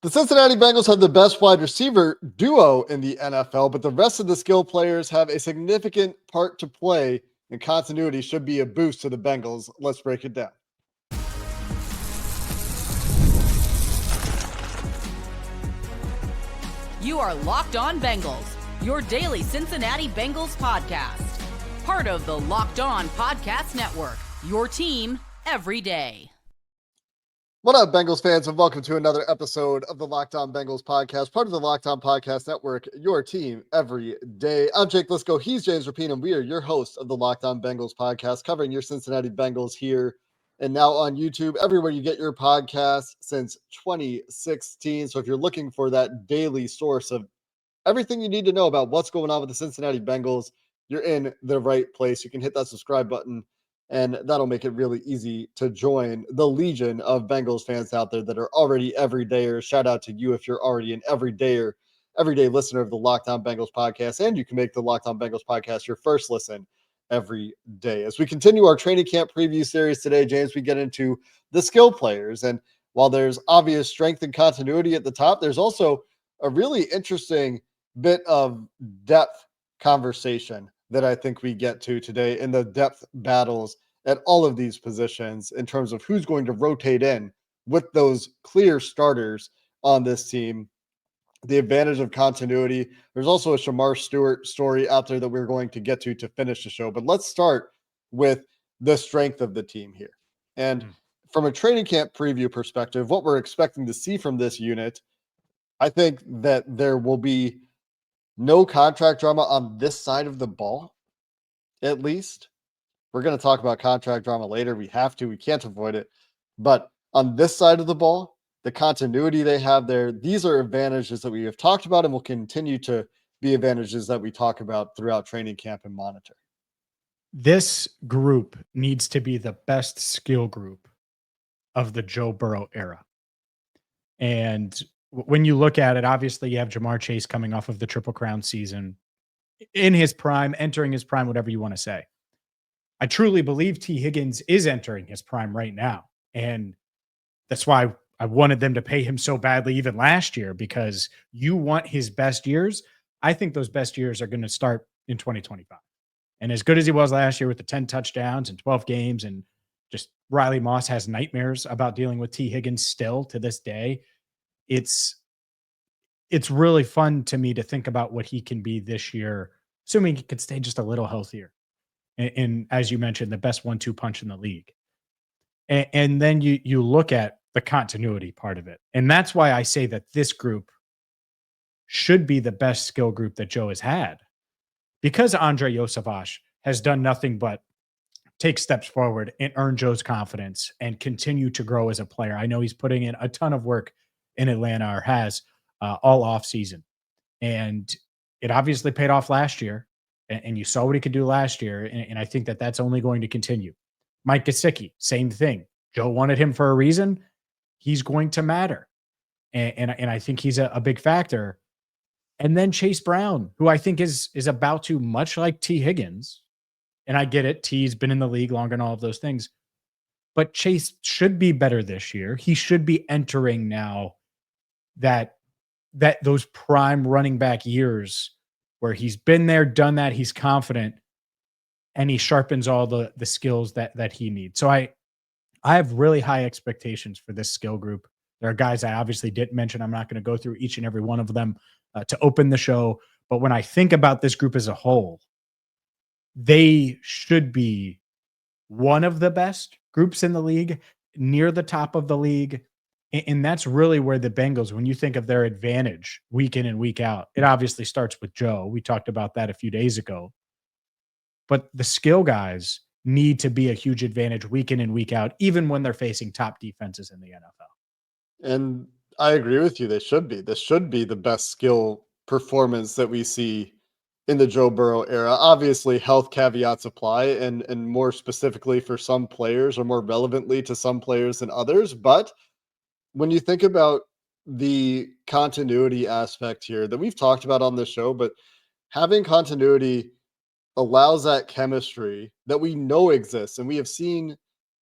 The Cincinnati Bengals have the best wide receiver duo in the NFL, but the rest of the skill players have a significant part to play, and continuity should be a boost to the Bengals. Let's break it down. You are Locked On Bengals, your daily Cincinnati Bengals podcast. Part of the Locked On Podcast Network, your team every day. What up, Bengals fans, and welcome to another episode of the Locked On Bengals podcast, part of the Locked On Podcast Network, your team every day. I'm Jake Lisco. He's James Rapine, and we are your hosts of the Locked On Bengals podcast, covering your Cincinnati Bengals here and now on YouTube, everywhere you get your podcasts since 2016. So if you're looking for that daily source of everything you need to know about what's going on with the Cincinnati Bengals, you're in the right place. You can hit that subscribe button, and that'll make it really easy to join the legion of Bengals fans out there that are already everydayers. Shout out to you if you're already an everyday listener of the Locked On Bengals podcast, and you can make the Locked On Bengals podcast your first listen every day. As we continue our training camp preview series today, James, we get into the skill players. And while there's obvious strength and continuity at the top, there's also a really interesting bit of depth conversation that I think we get to today in the depth battles at all of these positions in terms of who's going to rotate in with those clear starters on this team. The advantage of continuity. There's also a Shamar Stewart story out there that we're going to get to finish the show. But let's start with the strength of the team here. And from a training camp preview perspective, what we're expecting to see from this unit, I think that there will be no contract drama on this side of the ball, at least. We're going to talk about contract drama later. We have to. We can't avoid it. But on this side of the ball, the continuity they have there, these are advantages that we have talked about and will continue to be advantages that we talk about throughout training camp and monitor. This group needs to be the best skill group of the Joe Burrow era. And when you look at it, obviously you have Ja'Marr Chase coming off of the Triple Crown season in his prime, entering his prime, whatever you want to say. I truly believe T. Higgins is entering his prime right now. And that's why I wanted them to pay him so badly even last year, because you want his best years. I think those best years are going to start in 2025. And as good as he was last year with the 10 touchdowns and 12 games, and just Riley Moss has nightmares about dealing with T. Higgins still to this day. It's really fun to me to think about what he can be this year, assuming he could stay just a little healthier. And as you mentioned, the best 1-2 punch in the league. And then you look at the continuity part of it. And that's why I say that this group should be the best skill group that Joe has had, because Andrei Iosivas has done nothing but take steps forward and earn Joe's confidence and continue to grow as a player. I know he's putting in a ton of work in Atlanta, or has all off season. And it obviously paid off last year. And you saw what he could do last year. And I think that that's only going to continue. Mike Gesicki, same thing. Joe wanted him for a reason. He's going to matter. And I think he's a big factor. And then Chase Brown, who I think is about to, much like T. Higgins, and I get it, T's been in the league longer and all of those things, but Chase should be better this year. He should be entering now that those prime running back years where he's been there, done that, he's confident, and he sharpens all the skills that he needs. So I have really high expectations for this skill group. There are guys I obviously didn't mention. I'm not going to go through each and every one of them to open the show. But when I think about this group as a whole, they should be one of the best groups in the league, near the top of the league. And that's really where the Bengals, when you think of their advantage week in and week out, it obviously starts with Joe. We talked about that a few days ago. But the skill guys need to be a huge advantage week in and week out, even when they're facing top defenses in the NFL. And I agree with you. They should be. This should be the best skill performance that we see in the Joe Burrow era. Obviously, health caveats apply, and more specifically for some players, or more relevantly to some players than others. But when you think about the continuity aspect here that we've talked about on this show, but having continuity allows that chemistry that we know exists, and we have seen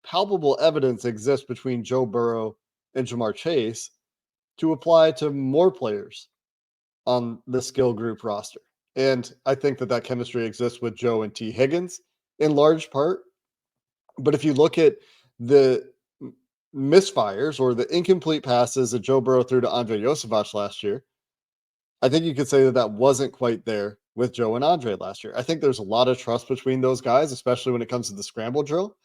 palpable evidence exist between Joe Burrow and Ja'Marr Chase. to apply to more players on the skill group roster. And I think that chemistry exists with Joe and T. Higgins in large part. But if you look at the misfires or the incomplete passes that Joe Burrow threw to Andrei Iosivas last year, I think you could say that wasn't quite there with Joe and Andre last year. I think there's a lot of trust between those guys, especially when it comes to the scramble drill.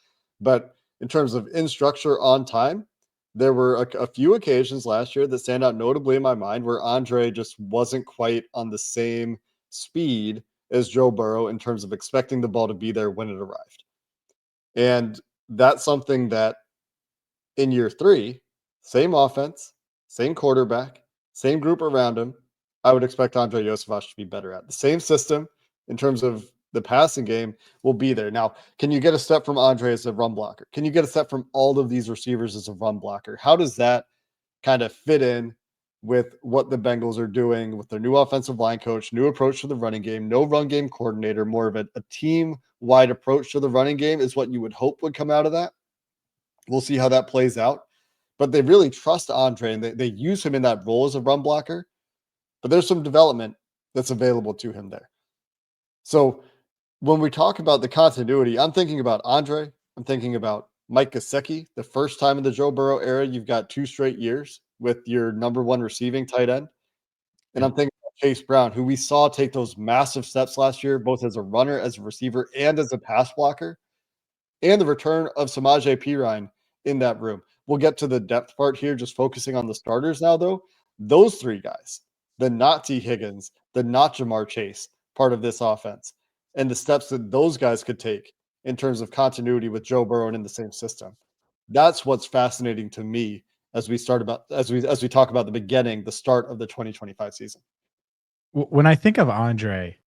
But in terms of in structure on time, there were a few occasions last year that stand out notably in my mind where Andre just wasn't quite on the same speed as Joe Burrow in terms of expecting the ball to be there when it arrived. And that's something that in year 3, same offense, same quarterback, same group around him, I would expect Andrei Iosivas to be better at. The same system in terms of the passing game will be there. Now, can you get a step from Andre as a run blocker? Can you get a step from all of these receivers as a run blocker? How does that kind of fit in with what the Bengals are doing with their new offensive line coach, new approach to the running game, no run game coordinator, more of a team-wide approach to the running game is what you would hope would come out of that. We'll see how that plays out. But they really trust Andre, and they use him in that role as a run blocker. But there's some development that's available to him there. So when we talk about the continuity, I'm thinking about Andre. I'm thinking about Mike Gesicki. The first time in the Joe Burrow era, you've got 2 straight years with your number 1 receiving tight end. And I'm thinking about Chase Brown, who we saw take those massive steps last year, both as a runner, as a receiver, and as a pass blocker. And the return of Samaje Perine in that room. We'll get to the depth part here, just focusing on the starters now, though. Those 3 guys, the not T. Higgins, the not Jamar Chase part of this offense, and the steps that those guys could take in terms of continuity with Joe Burrow and in the same system. That's what's fascinating to me as we talk about the beginning, the start of the 2025 season. When I think of Andre,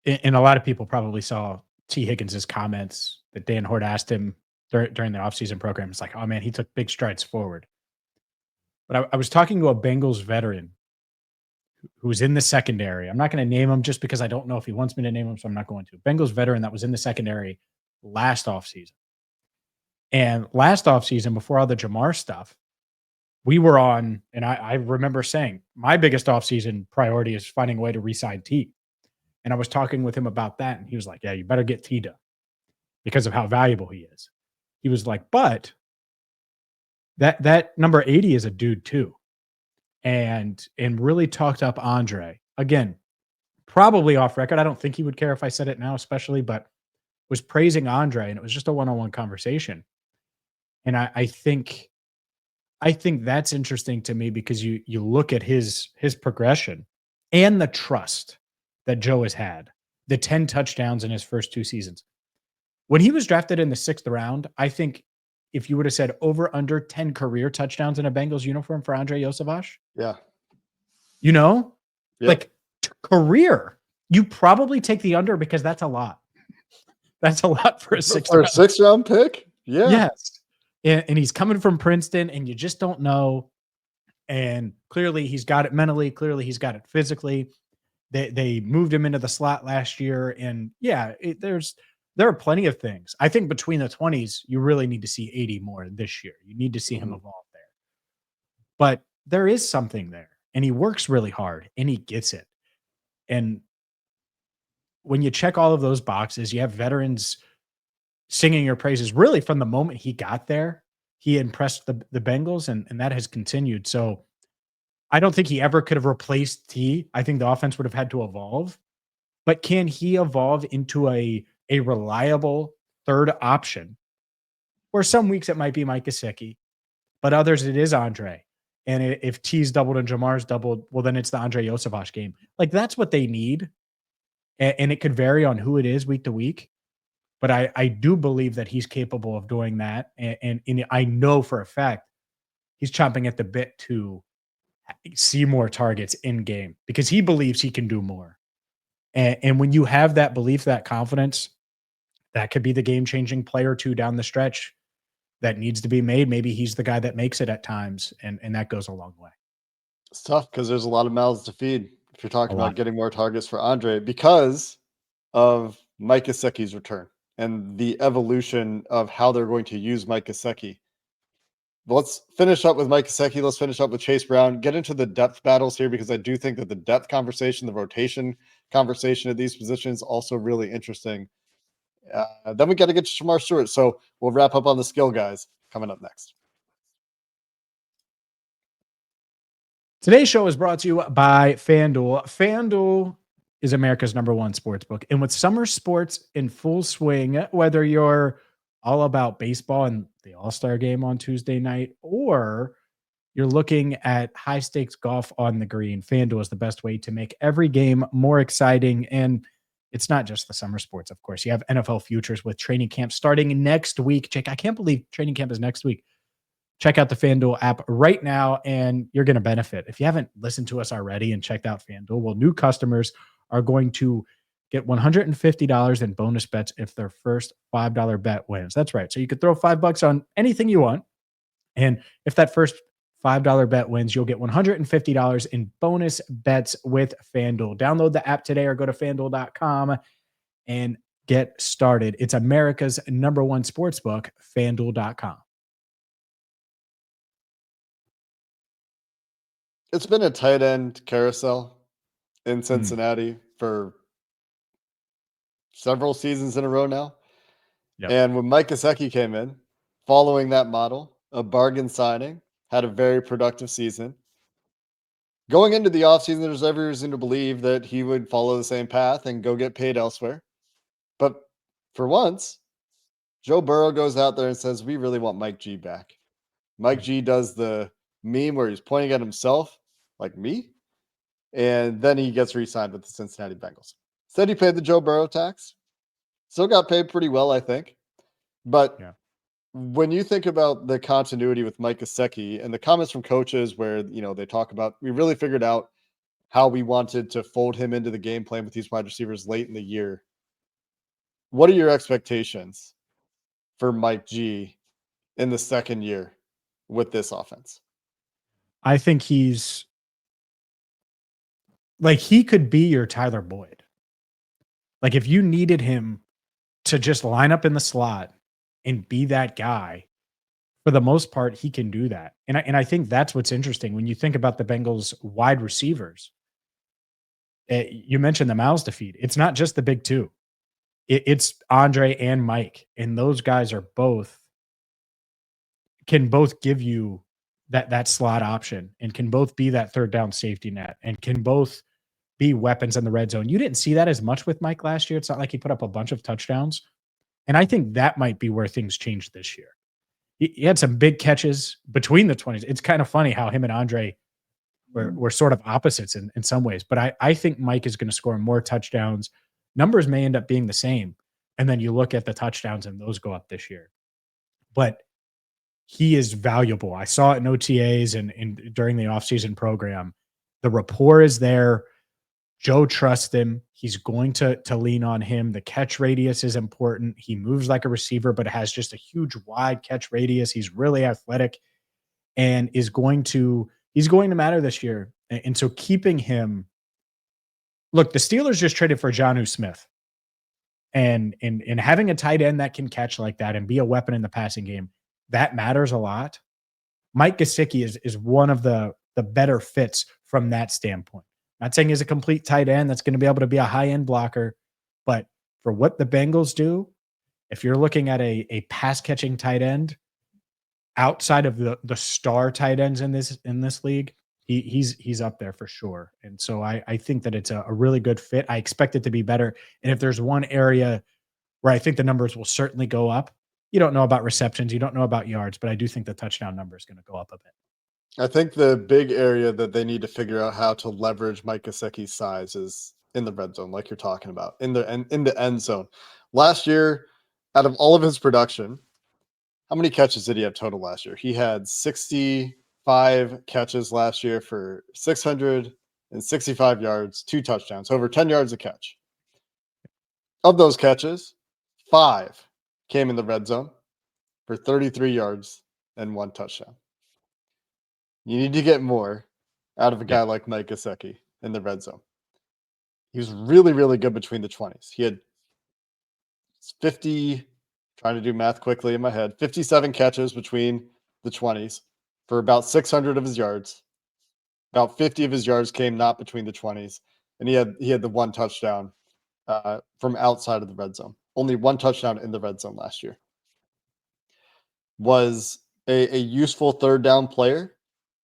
and a lot of people probably saw T. Higgins' comments that Dan Hort asked him during the offseason program. It's like, oh man, he took big strides forward. But I was talking to a Bengals veteran who's in the secondary. I'm not going to name him just because I don't know if he wants me to name him, so I'm not going to. Bengals veteran that was in the secondary last offseason. And last offseason, before all the Jamar stuff, we were on, and I remember saying, my biggest offseason priority is finding a way to re-sign T. And I was talking with him about that, and he was like, yeah, you better get T done because of how valuable he is. He was like, but that number 80 is a dude too. And really talked up Andre. Again, probably off record. I don't think he would care if I said it now, especially, but was praising Andre, and it was just a one-on-one conversation. And I think that's interesting to me because you look at his progression and the trust that Joe has had, the 10 touchdowns in his first 2 seasons. When he was drafted in the 6th round, I think if you would have said over under 10 career touchdowns in a Bengals uniform for Andrei Iosivas, yeah, like career, you probably take the under because that's a lot. That's a lot for a 6th round pick. Yeah. Yes. And he's coming from Princeton, and you just don't know. And clearly he's got it mentally. Clearly he's got it physically. They moved him into the slot last year. And yeah, there are plenty of things. I think between the 20s, you really need to see 80 more this year. You need to see him evolve there. But there is something there, and he works really hard, and he gets it. And when you check all of those boxes, you have veterans singing your praises. Really, from the moment he got there, he impressed the Bengals, and that has continued. So I don't think he ever could have replaced T. I think the offense would have had to evolve. But can he evolve into a reliable third option? Where some weeks it might be Mike Gesicki, but others it is Andre. And if T's doubled and Jamar's doubled, well, then it's the Andrei Iosivas game. Like, that's what they need. And it could vary on who it is week to week. But I do believe that he's capable of doing that. And I know for a fact he's chomping at the bit to see more targets in game because he believes he can do more. And when you have that belief, that confidence, that could be the game-changing play or two down the stretch that needs to be made. Maybe he's the guy that makes it at times, and that goes a long way. It's tough because there's a lot of mouths to feed if you're talking about getting more targets for Andre because of Mike Gesicki's return and the evolution of how they're going to use Mike Gesicki. let's finish up with Mike Gesicki. Let's finish up with Chase Brown. Get into the depth battles here because I do think that the depth conversation, the rotation conversation at these positions, also really interesting. Then we got to get to Shamar Stewart. So we'll wrap up on the skill guys coming up next. Today's show is brought to you by FanDuel. FanDuel is America's #1 sportsbook. And with summer sports in full swing, whether you're all about baseball and the All-Star game on Tuesday night, or you're looking at high stakes golf on the green, FanDuel is the best way to make every game more exciting. And it's not just the summer sports, of course. You have NFL futures with training camp starting next week. Jake, I can't believe training camp is next week. Check out the FanDuel app right now, and you're going to benefit. If you haven't listened to us already and checked out FanDuel, well, new customers are going to get $150 in bonus bets if their first $5 bet wins. That's right. So you could throw $5 on anything you want. And if that first $5 bet wins, you'll get $150 in bonus bets with FanDuel. Download the app today or go to FanDuel.com and get started. It's America's #1 sportsbook, FanDuel.com. It's been a tight end carousel in Cincinnati for several seasons in a row now. Yep. And when Mike Gesicki came in, following that model, a bargain signing, had a very productive season. Going into the offseason, there's every reason to believe that he would follow the same path and go get paid elsewhere. But for once, Joe Burrow goes out there and says, we really want Mike G back. Mike G does the meme where he's pointing at himself, like me, and then he gets re-signed with the Cincinnati Bengals. Said he paid the Joe Burrow tax. Still got paid pretty well, I think. But when you think about the continuity with Mike Gesicki and the comments from coaches where, they talk about, we really figured out how we wanted to fold him into the game plan with these wide receivers late in the year. What are your expectations for Mike G in the second year with this offense? I think he's like, he could be your Tyler Boyd. Like, if you needed him to just line up in the slot and be that guy, for the most part, he can do that. And I think that's what's interesting when you think about the Bengals wide receivers. You mentioned the mouths to feed. It's not just the big two. It's Andrei and Mike. And those guys are can both give you that slot option and can both be that third down safety net and can both be weapons in the red zone. You didn't see that as much with Mike last year. It's not like he put up a bunch of touchdowns. And I think that might be where things changed this year. He had some big catches between the 20s. It's kind of funny how him and Andrei were sort of opposites in some ways. But I think Mike is going to score more touchdowns. Numbers may end up being the same. And then you look at the touchdowns and those go up this year. But he is valuable. I saw it in OTAs and during the offseason program. The rapport is there. Joe trusts him. He's going to lean on him. The catch radius is important. He moves like a receiver, but has just a huge wide catch radius. He's really athletic and he's going to matter this year. And so keeping him, look, the Steelers just traded for Jonnu Smith. And having a tight end that can catch like that and be a weapon in the passing game, that matters a lot. Mike Gesicki is one of the better fits from that standpoint. Not saying he's a complete tight end that's going to be able to be a high-end blocker, but for what the Bengals do, if you're looking at a pass-catching tight end outside of the star tight ends in this league, he's up there for sure. And so I think that it's a really good fit. I expect it to be better. And if there's one area where I think the numbers will certainly go up, you don't know about receptions, you don't know about yards, but I do think the touchdown number is going to go up a bit. I think the big area that they need to figure out how to leverage Mike Gesicki's size is in the red zone, like you're talking about, in the end zone. Last year, out of all of his production, how many catches did he have total last year? He had 65 catches last year for 665 yards, 2 touchdowns, over 10 yards a catch. Of those catches, 5 came in the red zone for 33 yards and 1 touchdown. You need to get more out of a guy like Mike Gesicki in the red zone. He was really, really good between the 20s. He had 50, trying to do math quickly in my head, 57 catches between the 20s for about 600 of his yards. About 50 of his yards came not between the 20s, and he had the one touchdown from outside of the red zone. Only one touchdown in the red zone last year. Was a useful third down player.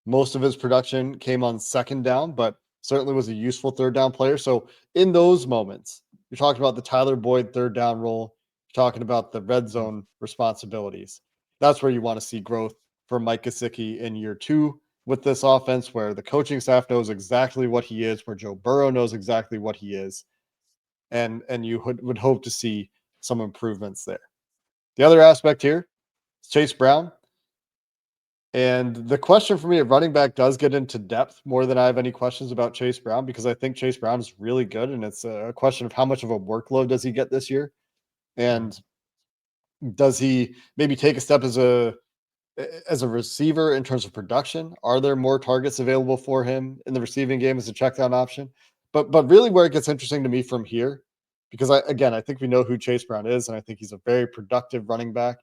Most of his production came on second down, but certainly was a useful third down player. So in those moments, you're talking about the Tyler Boyd third down role. You're talking about the red zone responsibilities. That's where you want to see growth for Mike Gesicki in year 2 with this offense, where the coaching staff knows exactly what he is, where Joe Burrow knows exactly what he is. And you would hope to see some improvements there. The other aspect here is Chase Brown. And the question for me at running back does get into depth more than I have any questions about Chase Brown, because I think Chase Brown is really good. And it's a question of how much of a workload does he get this year? And does he maybe take a step as a receiver in terms of production? Are there more targets available for him in the receiving game as a check down option? But really where it gets interesting to me from here, because I think we know who Chase Brown is, and I think he's a very productive running back.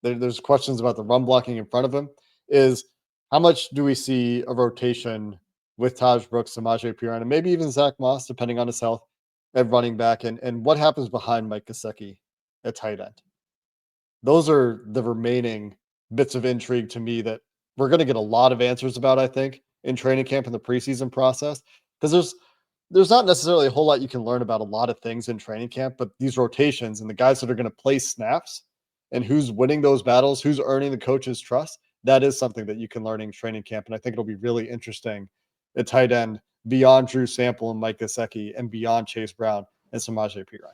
There's questions about the run blocking in front of him, is how much do we see a rotation with Taj Brooks, Samaje Perine, and maybe even Zach Moss, depending on his health, at running back, and what happens behind Mike Gesicki at tight end? Those are the remaining bits of intrigue to me that we're going to get a lot of answers about, I think, in training camp and the preseason process, because there's not necessarily a whole lot you can learn about a lot of things in training camp, but these rotations and the guys that are going to play snaps and who's winning those battles, who's earning the coach's trust, that is something that you can learn in training camp. And I think it'll be really interesting at tight end beyond Drew Sample and Mike Gesicki and beyond Chase Brown and Samaje Perine.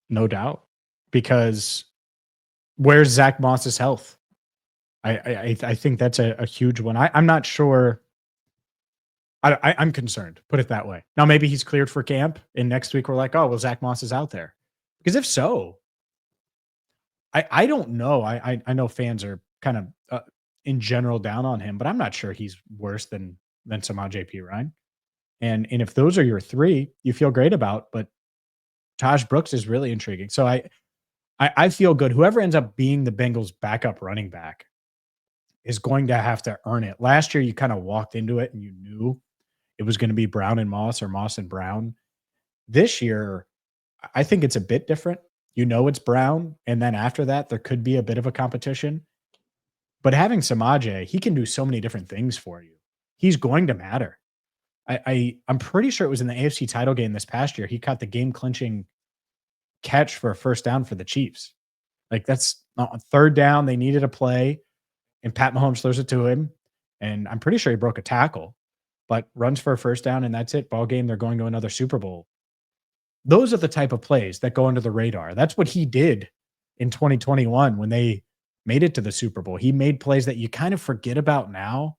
No doubt. Because where's Zach Moss's health? I think that's a huge one. I'm not sure. I'm concerned, put it that way. Now, maybe he's cleared for camp, and next week we're like, oh, well, Zach Moss is out there. Because if so, I don't know. I know fans are kind of in general down on him, but I'm not sure he's worse than Samaje Perine. And if those are your three, you feel great about. But Taj Brooks is really intriguing. So I feel good. Whoever ends up being the Bengals' backup running back is going to have to earn it. Last year, you kind of walked into it and you knew it was going to be Brown and Moss or Moss and Brown. This year, I think it's a bit different. You know it's Brown, and then after that, there could be a bit of a competition. But having Samaje, he can do so many different things for you. He's going to matter. I'm pretty sure it was in the AFC title game this past year. He caught the game-clinching catch for a first down for the Chiefs. Like, that's on third down. They needed a play, and Pat Mahomes throws it to him, and I'm pretty sure he broke a tackle, but runs for a first down, and that's it. Ball game. They're going to another Super Bowl. Those are the type of plays that go under the radar. That's what he did in 2021 when they made it to the Super Bowl. He made plays that you kind of forget about now.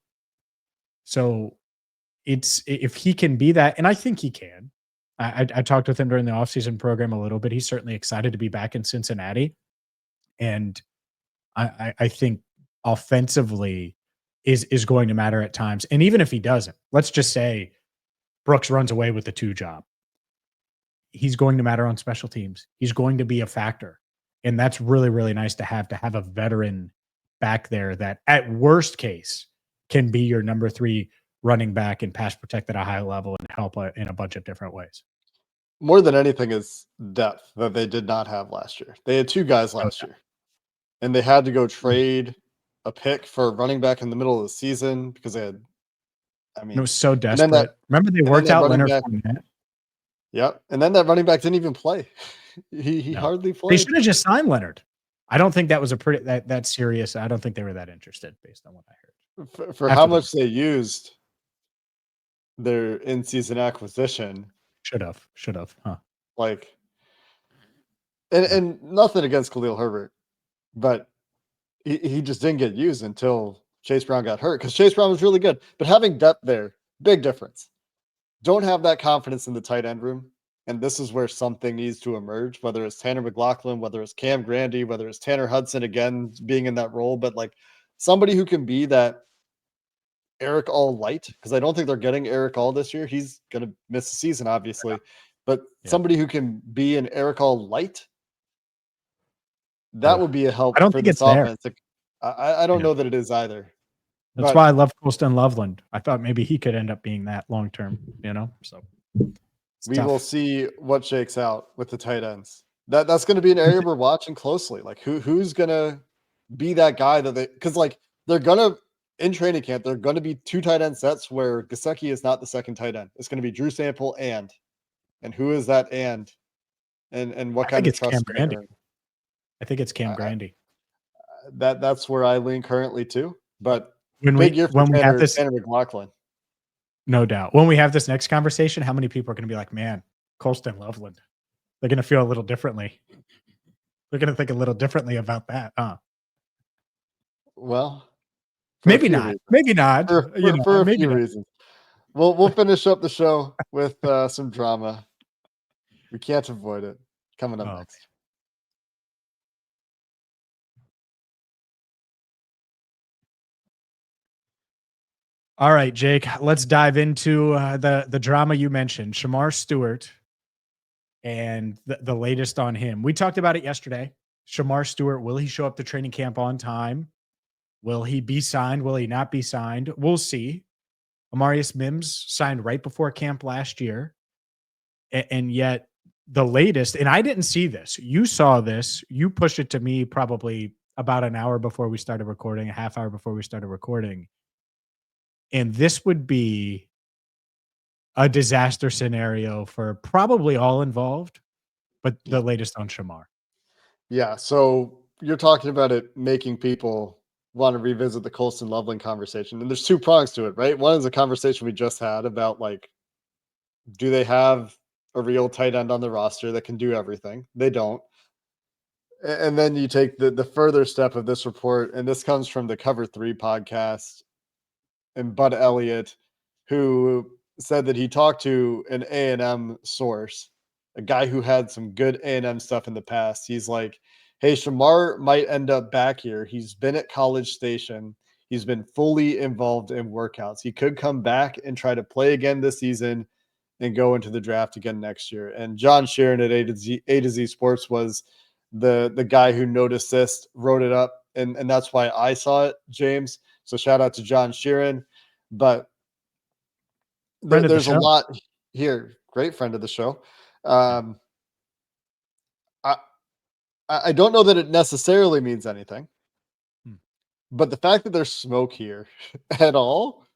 So it's, if he can be that, and I think he can. I talked with him during the offseason program a little bit. He's certainly excited to be back in Cincinnati. And I think offensively is going to matter at times. And even if he doesn't, let's just say Brooks runs away with the 2 job. He's going to matter on special teams. He's going to be a factor. And that's really, really nice to have a veteran back there that at worst case can be your number 3 running back and pass protect at a high level and help in a bunch of different ways. More than anything is depth that they did not have last year. They had 2 guys last year, and they had to go trade a pick for a running back in the middle of the season because they had, it was so desperate. Remember they worked out Leonard Fournette? Yep. And then that running back didn't even play. He hardly played. They should have just signed Leonard. I don't think that was a pretty that serious. I don't think they were that interested based on what I heard. For how much they used their in-season acquisition. Should have, huh? Like, and nothing against Khalil Herbert, but he just didn't get used until Chase Brown got hurt, because Chase Brown was really good. But having depth there, big difference. Don't have that confidence in the tight end room. And this is where something needs to emerge, whether it's Tanner McLaughlin, whether it's Cam Grandy, whether it's Tanner Hudson again being in that role, but like somebody who can be that Eric All light, because I don't think they're getting Eric All this year. He's going to miss the season, obviously, but somebody who can be an Eric All light, that would be a help I don't for think this it's there. offense. I don't know that it is either. That's But why I love Colston Loveland. I thought maybe he could end up being that long term, So it's we will tough. see what shakes out with the tight ends. That's going to be an area we're watching closely. Like who's going to be that guy that because like they're going to in training camp, they're going to be 2 tight end sets where Gesicki is not the second tight end. It's going to be Drew Sample and who is that and what I kind think of it's Cam trust can they Grandy. earn? I think it's Cam I, Grandy. that's where I lean currently too. But When big year for we have this, Tanner McLaughlin. no doubt. When we have this next conversation, how many people are going to be like, man, Colston Loveland? They're going to feel a little differently. They're going to think a little differently about that, huh? Well, Maybe not. reasons. Maybe not. For a Maybe few not. reasons. We'll finish up the show with some drama. We can't avoid it. Coming up next. All right, Jake, let's dive into the drama you mentioned, Shamar Stewart, and the latest on him. We talked about it yesterday. Shamar Stewart, will he show up to training camp on time? Will he be signed? Will he not be signed? We'll see. Amarius Mims signed right before camp last year. And yet the latest, and I didn't see this. You saw this. You pushed it to me probably about an hour before we started recording, a half hour before we started recording. And this would be a disaster scenario for probably all involved, but the latest on Shamar. Yeah. So you're talking about it making people want to revisit the Colston Loveland conversation. And there's 2 prongs to it, right? One is a conversation we just had about like, do they have a real tight end on the roster that can do everything? They don't. And then you take the further step of this report, and this comes from the Cover 3 podcast and Bud Elliott, who said that he talked to an A&M source, a guy who had some good A&M stuff in the past. He's like, hey, Shamar might end up back here. He's been at College Station. He's been fully involved in workouts. He could come back and try to play again this season and go into the draft again next year. And John Sheeran at A to Z Sports was the guy who noticed this, wrote it up, and that's why I saw it, James. So shout out to John Sheeran. But there's a lot here. Great friend of the show. I don't know that it necessarily means anything, but the fact that there's smoke here at all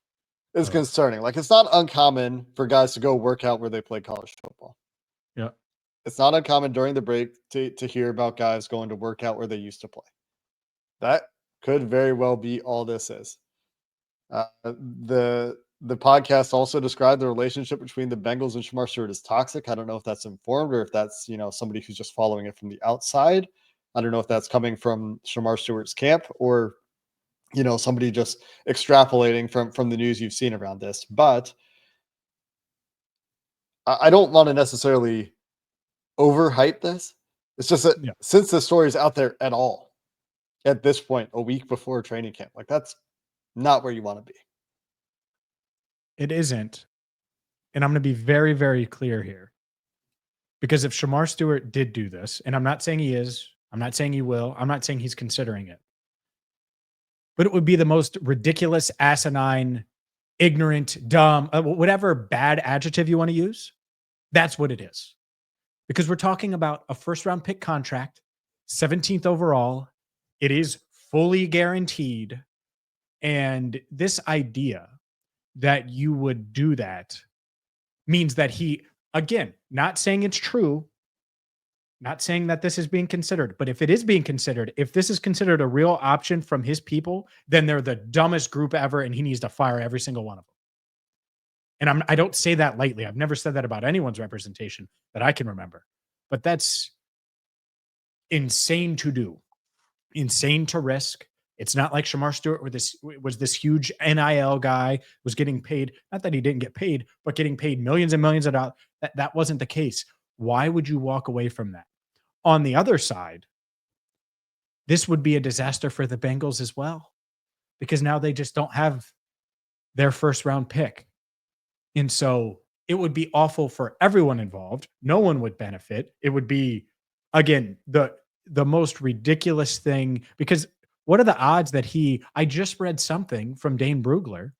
is concerning. Like, it's not uncommon for guys to go work out where they play college football. Yeah. It's not uncommon during the break to hear about guys going to work out where they used to play. That could very well be all this is. The podcast also described the relationship between the Bengals and Shamar Stewart as toxic. I don't know if that's informed or if that's, somebody who's just following it from the outside. I don't know if that's coming from Shamar Stewart's camp or, somebody just extrapolating from the news you've seen around this. But I don't want to necessarily overhype this. It's just that since the story is out there at all, at this point, a week before training camp, like that's not where you want to be. It isn't. And I'm going to be very, very clear here. Because if Shamar Stewart did do this, and I'm not saying he is, I'm not saying he will, I'm not saying he's considering it, but it would be the most ridiculous, asinine, ignorant, dumb, whatever bad adjective you want to use. That's what it is. Because we're talking about a first-round pick contract, 17th overall. It is fully guaranteed. And this idea that you would do that means that he, again, not saying it's true, not saying that this is being considered, but if it is being considered, if this is considered a real option from his people, then they're the dumbest group ever and he needs to fire every single one of them. And I don't say that lightly. I've never said that about anyone's representation that I can remember, but that's insane to do, insane to risk. It's not like Shamar Stewart was this huge NIL guy, was getting paid. Not that he didn't get paid, but getting paid millions and millions of dollars. That wasn't the case. Why would you walk away from that? On the other side, this would be a disaster for the Bengals as well, because now they just don't have their first round pick. And so it would be awful for everyone involved. No one would benefit. It would be, again, the most ridiculous thing, because What are the odds that I just read something from Dane Brugler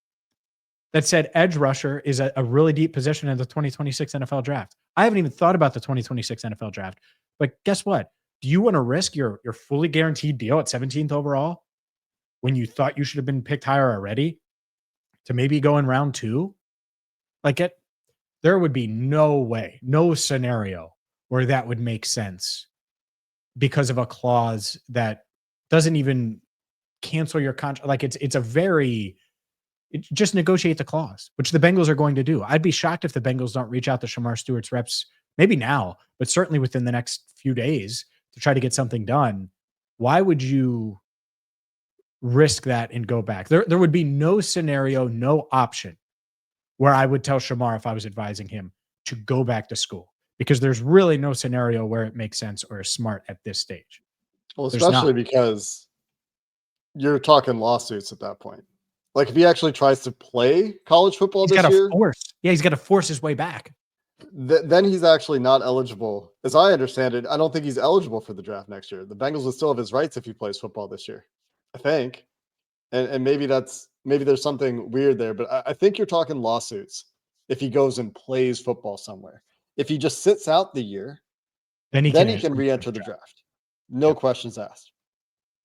that said edge rusher is a really deep position in the 2026 NFL draft. I haven't even thought about the 2026 NFL draft. But guess what? Do you want to risk your fully guaranteed deal at 17th overall when you thought you should have been picked higher already to maybe go in round 2? There would be no way, no scenario where that would make sense because of a clause that doesn't even cancel your contract. Like just negotiate the clause, which the Bengals are going to do. I'd be shocked if the Bengals don't reach out to Shamar Stewart's reps, maybe now, but certainly within the next few days to try to get something done. Why would you risk that and go back? There would be no scenario, no option where I would tell Shamar if I was advising him to go back to school, because there's really no scenario where it makes sense or is smart at this stage. Well, especially because you're talking lawsuits at that point. Like if he actually tries to play college football this year, he's got to force his way back. Then he's actually not eligible. As I understand it, I don't think he's eligible for the draft next year. The Bengals will still have his rights if he plays football this year, I think. And maybe there's something weird there, but I think you're talking lawsuits if he goes and plays football somewhere. If he just sits out the year, then he can re-enter the draft. No questions asked.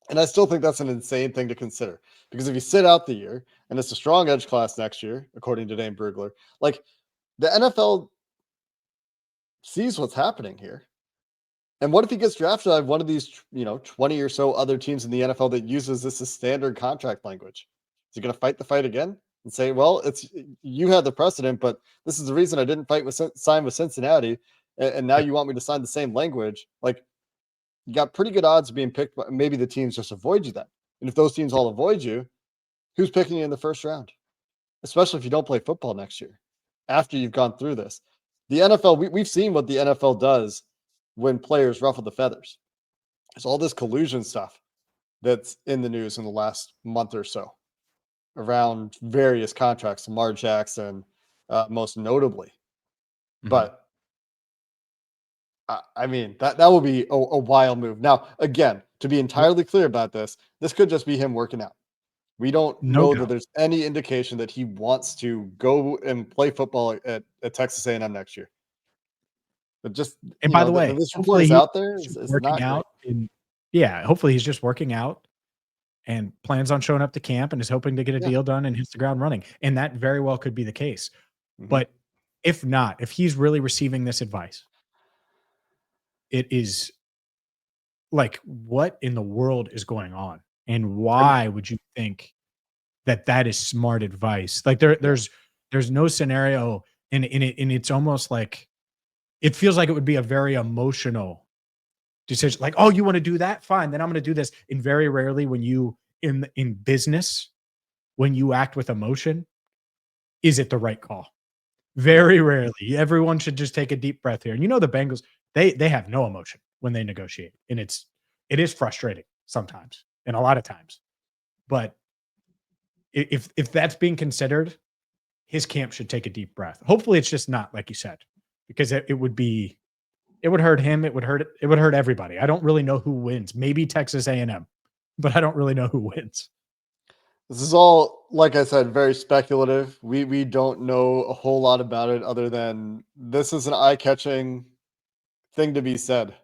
And I still think that's an insane thing to consider, because if you sit out the year and it's a strong edge class next year, according to Dane Brugler, like the NFL sees what's happening here. And what if he gets drafted by one of these, 20 or so other teams in the NFL that uses this as standard contract language? Is he going to fight the fight again and say, well, you had the precedent, but this is the reason I didn't sign with Cincinnati. And now you want me to sign the same language? Like, you got pretty good odds of being picked, but maybe the teams just avoid you then. And if those teams all avoid you, who's picking you in the first round? Especially if you don't play football next year, after you've gone through this. The NFL, we've seen what the NFL does when players ruffle the feathers. There's all this collusion stuff that's in the news in the last month or so around various contracts, Lamar Jackson, most notably. Mm-hmm. But I mean, that will be a wild move. Now, again, to be entirely clear about this could just be him working out. We don't know that there's any indication that he wants to go and play football at Texas A&M next year. But just, and by the way, this report is out there. Is working out. Hopefully he's just working out and plans on showing up to camp and is hoping to get a deal done and hits the ground running. And that very well could be the case. Mm-hmm. But if not, if he's really receiving this advice, it is like, what in the world is going on? And why would you think that is smart advice? Like there's no scenario, and it's almost like, it feels like it would be a very emotional decision. Like, oh, you want to do that? Fine, then I'm going to do this. And very rarely when you in business, when you act with emotion, is it the right call? Very rarely. Everyone should just take a deep breath here. And the Bengals, they have no emotion when they negotiate. And it is frustrating sometimes and a lot of times. But if that's being considered, his camp should take a deep breath. Hopefully it's just not, like you said, because it would hurt him. It would hurt everybody. I don't really know who wins. Maybe Texas A&M, but I don't really know who wins. This is all, like I said, very speculative. We don't know a whole lot about it other than this is an eye-catching thing to be said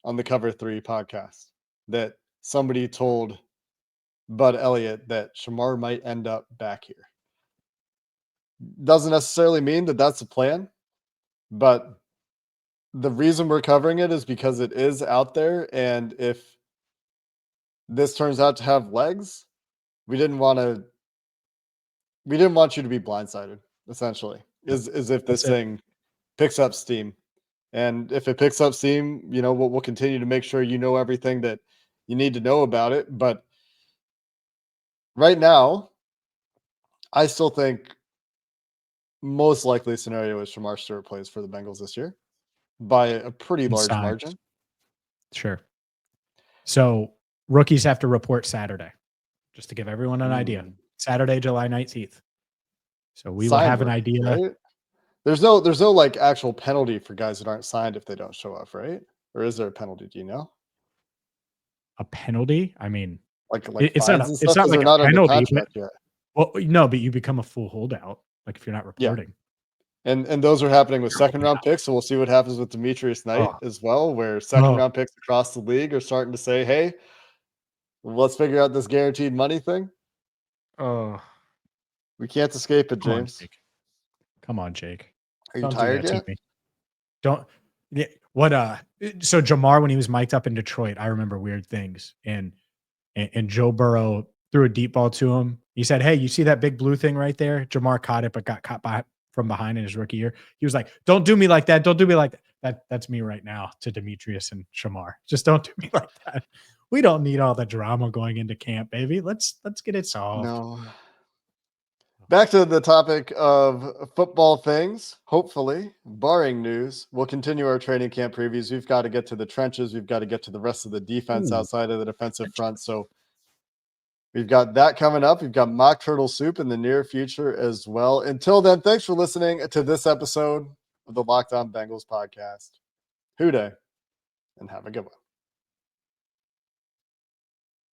on the Cover 3 podcast, that somebody told Bud Elliott that Shamar might end up back here. Doesn't necessarily mean that that's the plan, but the reason we're covering it is because it is out there. And if this turns out to have legs, we didn't want you to be blindsided, essentially, is if this thing picks up steam. And if it picks up steam, we'll continue to make sure you know everything that you need to know about it. But right now, I still think most likely scenario is Shamar Stewart plays for the Bengals this year by a pretty large margin. Sure. So rookies have to report Saturday, just to give everyone an idea. Saturday, July 19th. So we will have an idea. Right? There's no like actual penalty for guys that aren't signed if they don't show up, right? Or is there a penalty? Do you know? A penalty? I mean, Like It's fines not. and It's stuff not because like they're a not under penalty, but contract yet. well, no, but you become a full holdout. Like if you're not Yeah. reporting. And those are happening with second round picks. So we'll see what happens with Demetrius Knight Oh, as well, where second oh, round picks across the league are starting to say, hey, let's figure out this guaranteed money thing. oh. We can't escape it, Come on, James. Jake. Come on, Jake. Are you Don't do tired that to yet? me. Don't. Yeah, what? So Jamar, when he was mic'd up in Detroit, I remember weird things, and Joe Burrow threw a deep ball to him. He said, "Hey, you see that big blue thing right there?" Jamar caught it, but got caught from behind in his rookie year. He was like, "Don't do me like that. Don't do me like that." That's me right now to Demetrius and Shamar. Just don't do me like that. We don't need all the drama going into camp, baby. Let's get it solved. No. Back to the topic of football things. Hopefully, barring news, we'll continue our training camp previews. We've got to get to the trenches. We've got to get to the rest of the defense Ooh. outside of the defensive front. So we've got that coming up. We've got mock turtle soup in the near future as well. Until then, thanks for listening to this episode of the Locked On Bengals podcast. Hoo day, and have a good one.